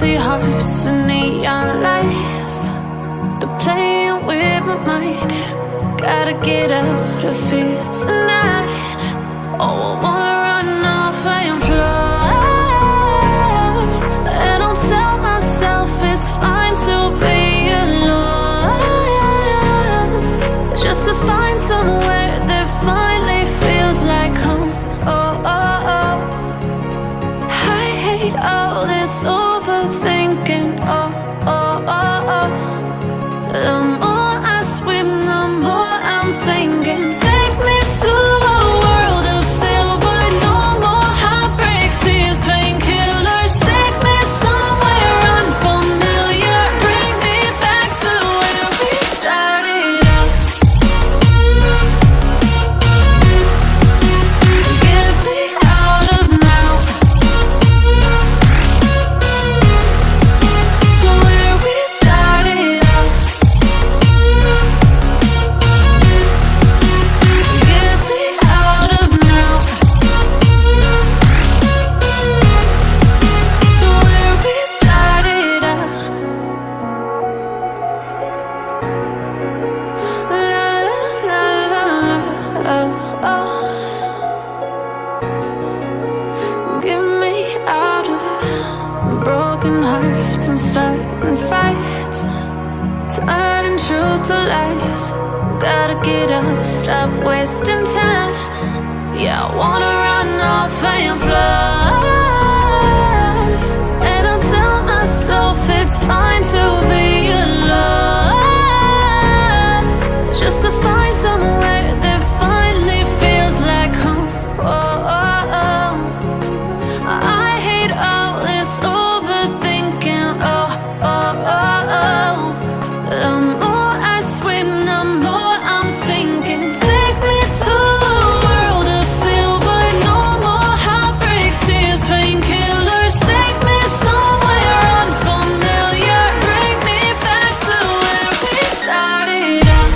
empty hearts and neon lights. They're playing with my mind. Gotta get out of here tonight. Oh, I wanna run off and fly. And I'll tell myself it's fine to be alone, just to find somewhere that finally feels like home. Oh, oh, oh. I hate all this overthinking. Oh, oh, oh, oh. The more I swim, the more I'm sinking. Take me to a world of silver. No more heartbreaks, tears, painkillers. Take me somewhere unfamiliar. Bring me back to where we started out. Get me out of now, to where we started out. Get me out of now, to where we started out. La la la la la, oh, oh. Get me out of broken hearts and starting fights, turning truth to lies. Gotta get up, stop wasting time. Yeah, I wanna run off and fly. And I'll tell myself it's fine to be alone, just to find somewhere that finally feels like home. Oh, oh, oh. I hate all this overthinking. Oh, oh, oh, oh. The more I swim, the more I'm sinking. Take me to a world of silver. No more heartbreaks, tears, painkillers. Take me somewhere unfamiliar. Bring me back to where we started out.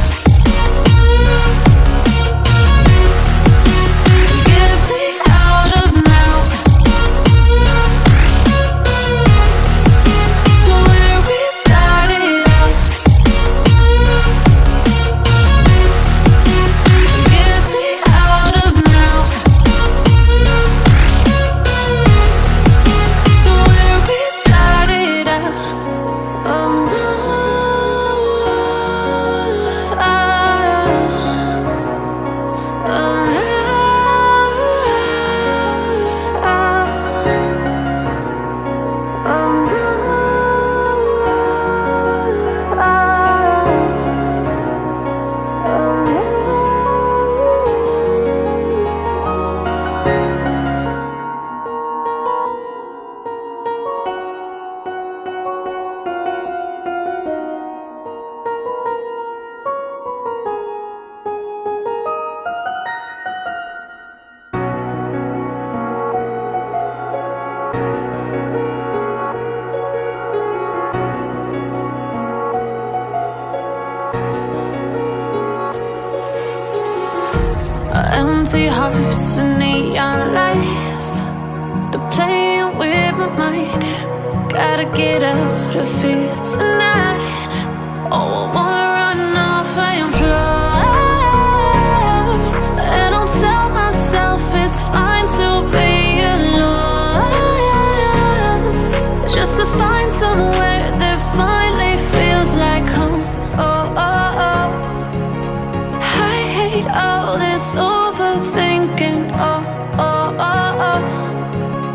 Get me out of now, to where we started out. Get me out of now, to where we started out. Oh no, oh empty hearts and neon lights. They're playing with my mind. Gotta get out of here tonight. Oh, I wanna run off and fly. And I'll tell myself it's fine to be alone, just to find somewhere that finally feels like home. Oh, oh, oh. I hate all this overthinking. Oh, oh, oh, oh.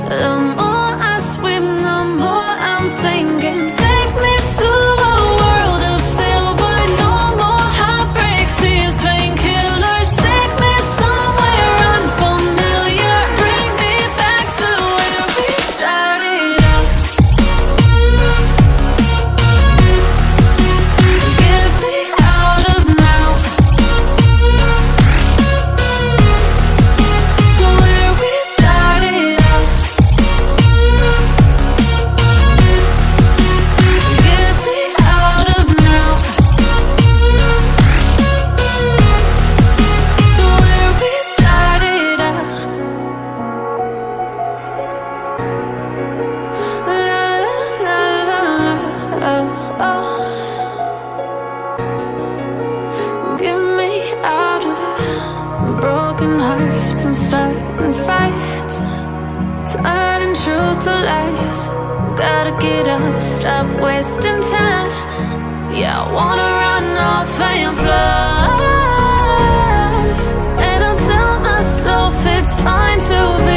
The more I swim, the more I'm sinking. Take me to a world of silver. No more heartbreaks, tears, painkillers. Take me somewhere unfamiliar. Bring me back to where we started out. Get me out of now, to where we started out. this. Gotta get up, stop wasting time. Yeah, I wanna run off and fly. And I'll tell myself it's fine to be